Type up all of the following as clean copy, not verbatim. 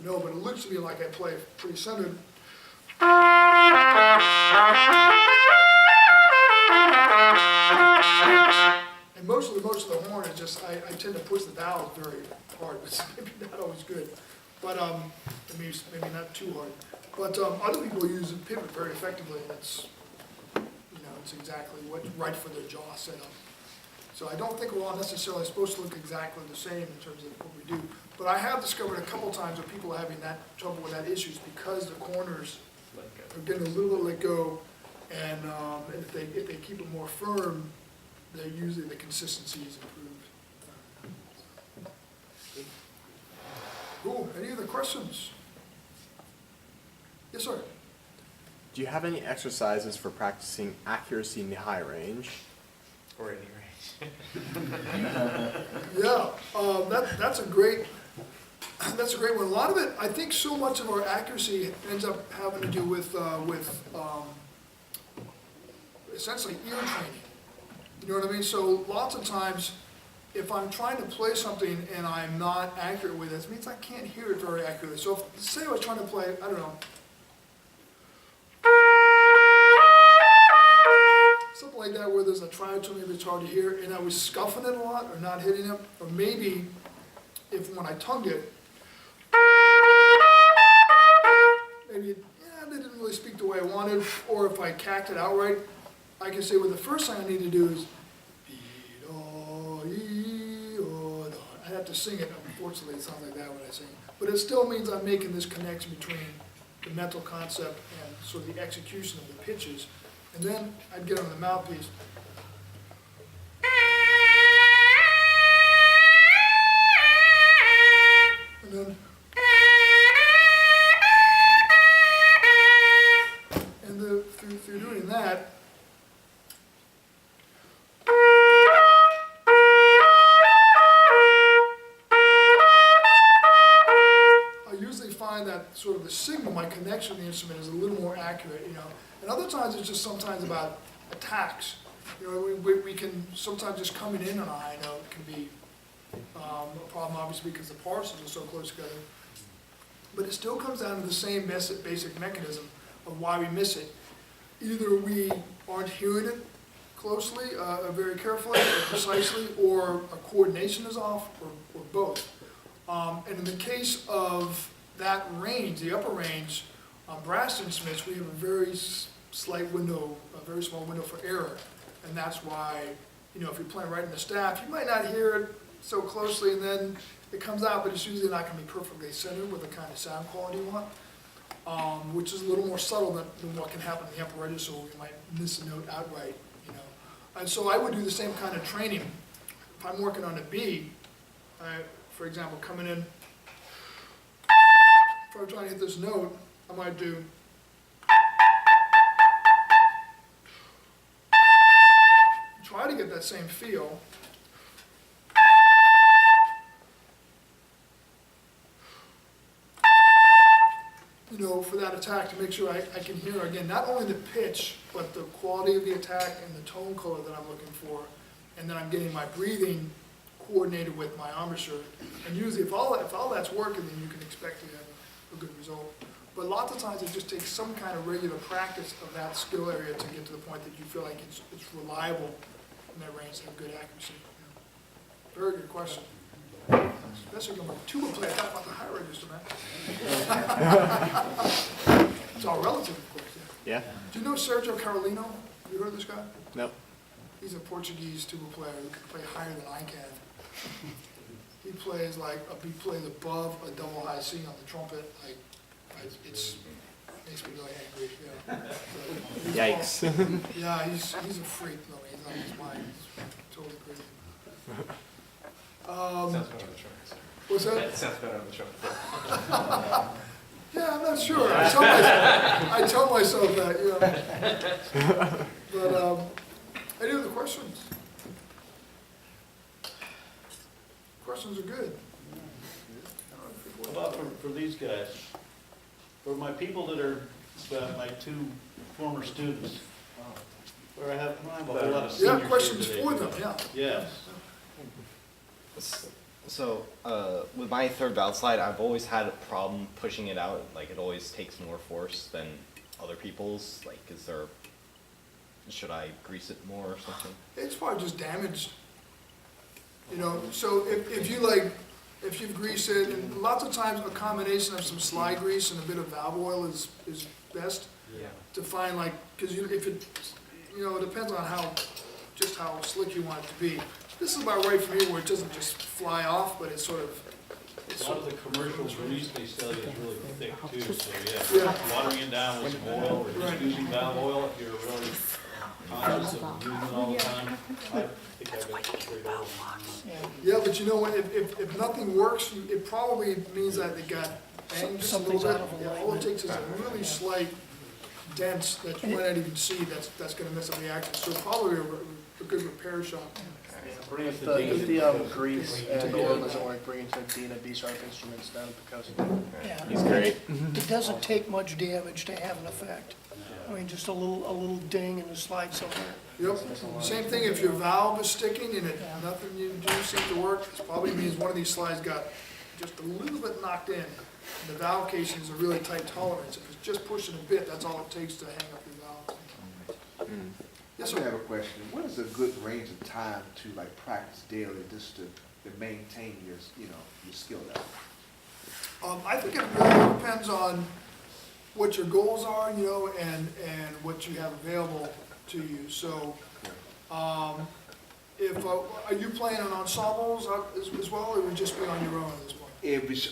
wouldn't know, but it looks to me like I play pretty centered. And most of the horn is just, I tend to push the dials very hard, which is maybe not always good. But, maybe not too hard. But other people use a pivot very effectively, and it's, it's exactly what's right for their jaw setup. So I don't think we're all necessarily supposed to look exactly the same in terms of what we do. But I have discovered a couple times that people are having that trouble with that issues because the corners are getting a little bit let go, and if they keep it more firm, usually the consistency is improved. Cool. Any other questions? Yes, sir. Do you have any exercises for practicing accuracy in the high range? Or any range. Yeah, that's a great one. A lot of it, I think, so much of our accuracy ends up having to do with essentially ear training. You know what I mean? So lots of times, if I'm trying to play something and I'm not accurate with it, it means I can't hear it very accurately. So if, say I was trying to play, I don't know, something like that where there's a tritone, maybe it's hard to hear, and I was scuffing it a lot or not hitting it, or maybe if when I tongued it, maybe they didn't really speak the way I wanted, or if I cacked it outright, I can say, well, the first thing I need to do is, I have to sing it. Unfortunately, it sounds like that when I sing. But it still means I'm making this connection between the mental concept and sort of the execution of the pitches. And then I'd get on the mouthpiece. And then, through doing that, I usually find that sort of the signal, my connection with the instrument is a little more accurate, And other times it's just sometimes about attacks. We can sometimes just coming in on a high note can be a problem, obviously, because the parcels are so close together. But it still comes down to the same basic mechanism of why we miss it. Either we aren't hearing it closely, very carefully, or precisely, or our coordination is off, or both. And in the case of that range, the upper range, on brass instruments, we have a very slight window, a very small window for error. And that's why, if you're playing right in the staff, you might not hear it so closely, and then it comes out, but it's usually not going to be perfectly centered with the kind of sound quality you want, which is a little more subtle than what can happen in the upper register, where you might miss a note outright, And so I would do the same kind of training. If I'm working on a B, for example, coming in, if I'm trying to hit this note, I might do, try to get that same feel. For that attack, to make sure I can hear, again, not only the pitch, but the quality of the attack and the tone color that I'm looking for. And then I'm getting my breathing coordinated with my embouchure. And usually, if all that's working, then you can expect to have a good result. But lots of times, it just takes some kind of regular practice of that skill area to get to the point that you feel like it's reliable in that range to have good accuracy. Very good question. Especially when I'm a tuba player, I thought about the high register, man. It's all relative, of course. Yeah? Do you know Sergio Carolino? Have you heard of this guy? No. He's a Portuguese tuba player who can play higher than I can. He plays above a double high C on the trumpet. It makes me really angry. Yeah. Yikes. Yeah, he's a freak though. He's on his mind. He's totally crazy. Sounds better on the trumpet, sir. What's that? It sounds better on the trumpet. Yeah, I'm not sure. I tell myself that, But any other questions? Questions are good. How about for these guys? For my people that are, my two former students, where I have a whole lot of seniors here Yeah, questions today. for them, yeah. Yes. So, with my third valve slide, I've always had a problem pushing it out. Like, it always takes more force than other people's. Like, should I grease it more or something? It's probably just damaged. You know, so if you've greased it, and lots of times a combination of some slide grease and a bit of valve oil is best Yeah. to find, like, because if it, you know, it depends on how slick you want it to be. This is about right for me where it doesn't just fly off, but it's sort of, A lot of the commercial grease they sell you is really thick too, so Yeah. yeah, watering it down with some oil or just using valve oil if you're really conscious of using it all the time. I think I got straight oil. yeah, but you know what, if nothing works, it probably means that it got banged just a little Something's bit. out of Yeah, all it alignment. takes is a really slight dent that you might not even see that's gonna mess up the action. So probably a good repair shop. Bring it to If Dean. the grease and oil doesn't work, bring it to Dina B-Sharp Instruments down because Yeah. He's great. It doesn't take much damage to have an effect. I mean, just a little ding and a slide somewhere. Yep, same thing if your valve is sticking and nothing you do seems to work, it probably means one of these slides got just a little bit knocked in. And the valve casing is a really tight tolerance, if it's just pushing a bit, that's all it takes to hang up your valve. Yes, I sir. have a question. What is a good range of time to like practice daily just to maintain your, you know, your skill level? I think it really depends on what your goals are, you know, and what you have available to you. So, if, are you playing in ensembles as well, or would you just be on your own at this point?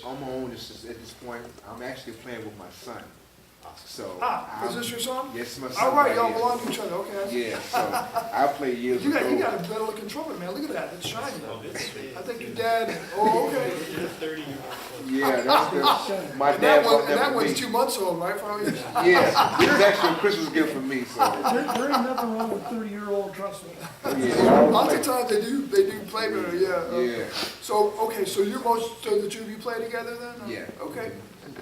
I'm on at this point. I'm actually playing with my son. So. Is this your son? Yes, my son. All right, y'all here. belong to each other, okay. I see. Yeah, so I played years You ago. got a better looking trumpet, man, look at that, it's shiny. Oh, it's- I think your dad, oh, okay. You're 30 years old. Yeah, that's my And dad that bought one, and that for one's me. 2 months old, right, probably? Yes, it was actually a Christmas gift for me, so. there ain't nothing wrong with 30-year-old, trust me. Yeah, Lots of times they do play better, yeah. Yeah, So, okay, so so the two of you play together then? Yeah. Okay,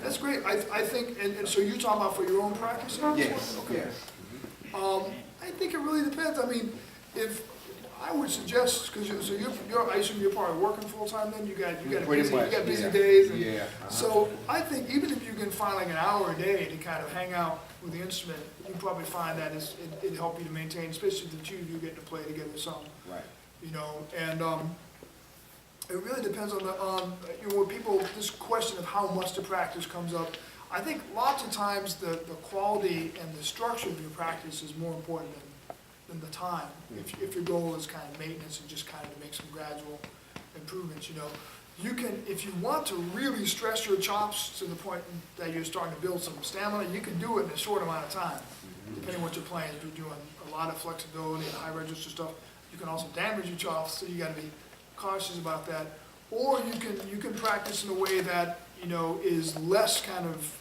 that's great, I think, and so you're talking about for your own practice? yes, yes. I think it really depends, I mean, if, I would suggest, because I assume you're probably working full-time then, you got Pretty much, busy yeah. days and. Yeah. So I think even if you can find like an hour a day to kind of hang out with the instrument, you probably find that it'd help you to maintain, especially the two of you getting to play together some, Right. you know, and it really depends on you know, when people, this question of how much to practice comes up. I think lots of times the quality and the structure of your practice is more important than the time. If your goal is kind of maintenance and just kind of to make some gradual improvements, you know. You can, if you want to really stress your chops to the point that you're starting to build some stamina, you can do it in a short amount of time, depending on what you're playing. If you're doing a lot of flexibility and high register stuff, you can also damage your chops, so you gotta be cautious about that. Or you can practice in a way that, you know, is less kind of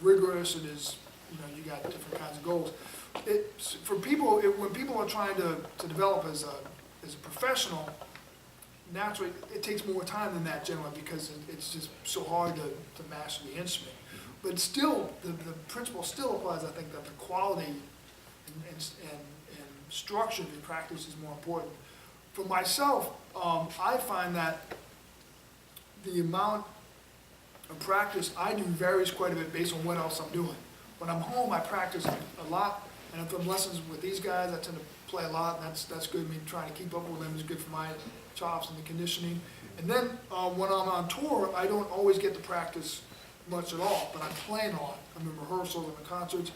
rigorous and is, you know, you got different kinds of goals. For people, when people are trying to develop as a professional, naturally, it takes more time than that generally because it's just so hard to master the instrument. But still, the principle still applies, I think, that the quality and structure of your practice is more important. For myself, I find that the amount of practice I do varies quite a bit based on what else I'm doing. When I'm home, I practice a lot, and if I'm lessons with these guys, I tend to play a lot, and that's good. I mean, trying to keep up with them is good for my chops and the conditioning. And then when I'm on tour, I don't always get to practice much at all, but I'm playing a lot. I'm in rehearsals, I'm in concerts.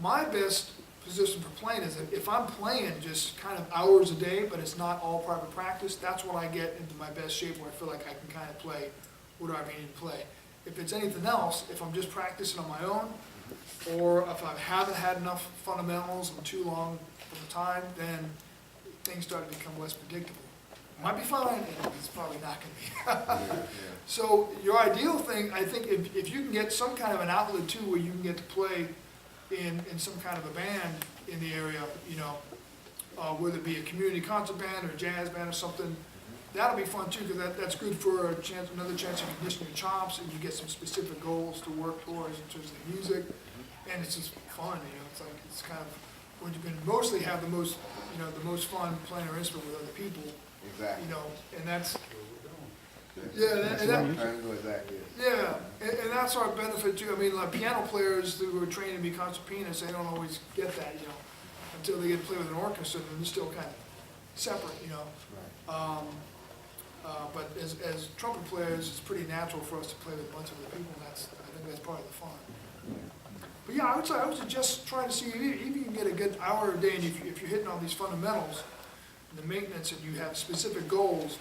My best position for playing is that if I'm playing just kind of hours a day, but it's not all private practice, that's when I get into my best shape where I feel like I can kind of play whatever I need to play. If it's anything else, if I'm just practicing on my own, or if I haven't had enough fundamentals and too long of a time, then things start to become less predictable. Might be fine, and it's probably not going to be. So your ideal thing, I think, if you can get some kind of an outlet too, where you can get to play in some kind of a band in the area, you know, whether it be a community concert band or a jazz band or something, that'll be fun too, because that's good for another chance to condition your chops, and you get some specific goals to work towards in terms of the music, and it's just fun, you know. It's like it's kind of when you can mostly have the most fun playing an instrument with other people. Exactly. You know, and that's, Yeah, and that, I know exactly. yeah, and that's our benefit too. I mean, like piano players who are trained to be concert pianists, they don't always get that, you know, until they get to play with an orchestra, and they're still kind of separate, you know. Right. But as trumpet players, it's pretty natural for us to play with a bunch of other people, and I think that's part of the fun. But yeah, I would suggest trying to see if you can get a good hour a day, and if you're hitting all these fundamentals, and the maintenance, and you have specific goals,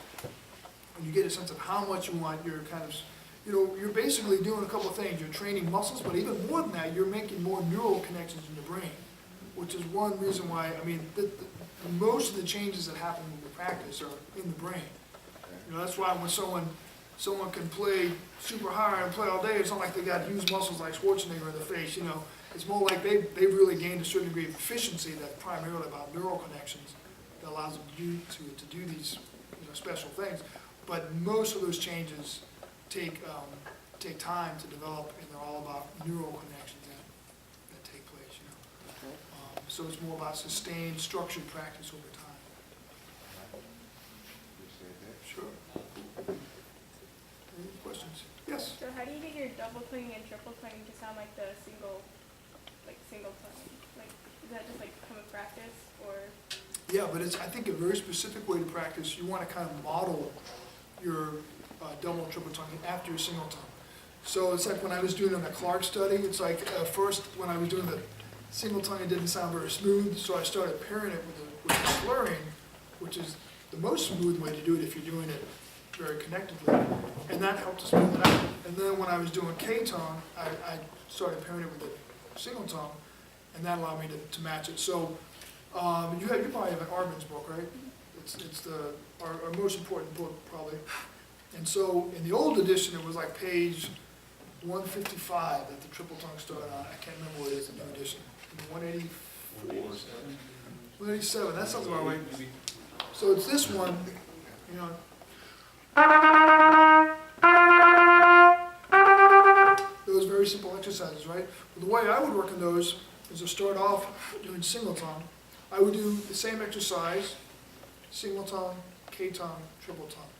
and you get a sense of how much you want, you're kind of, you know, you're basically doing a couple of things. You're training muscles, but even more than that, you're making more neural connections in the brain, which is one reason why, I mean, most of the changes that happen when we practice are in the brain. You know, that's why when someone can play super high and play all day, it's not like they got huge muscles like Schwarzenegger in the face, you know. It's more like they've really gained a certain degree of efficiency that's primarily about neural connections that allows them to do these, you know, special things. But most of those changes take time to develop, and they're all about neural connections that take place, you know. So it's more about sustained, structured practice over time. Appreciate that. Sure. Any questions? Yes? So how do you get your double tonguing and triple tonguing to sound like the single tonguing? Like, is that just like come with practice, or? Yeah, but it's, I think, a very specific way to practice. You want to kind of model your double and triple tonguing after your single tongue. So it's like when I was doing the Clark study, it's like first when I was doing the single tongue, it didn't sound very smooth, so I started pairing it with the slurring, which is the most smooth way to do it if you're doing it very connectedly, and that helped to smooth it out. And then when I was doing K-tongue, I started pairing it with the single tongue, and that allowed me to match it. So you probably have an Armin's book, right? It's our most important book, probably. And so in the old edition, it was like page 155 that the triple tongue started on. I can't remember what it is in the new edition. 184. 187. That sounds about right. So it's this one, you know. Those very simple exercises, right? But the way I would work on those is to start off doing single tongue. I would do the same exercise, single tongue, K tongue, triple tongue.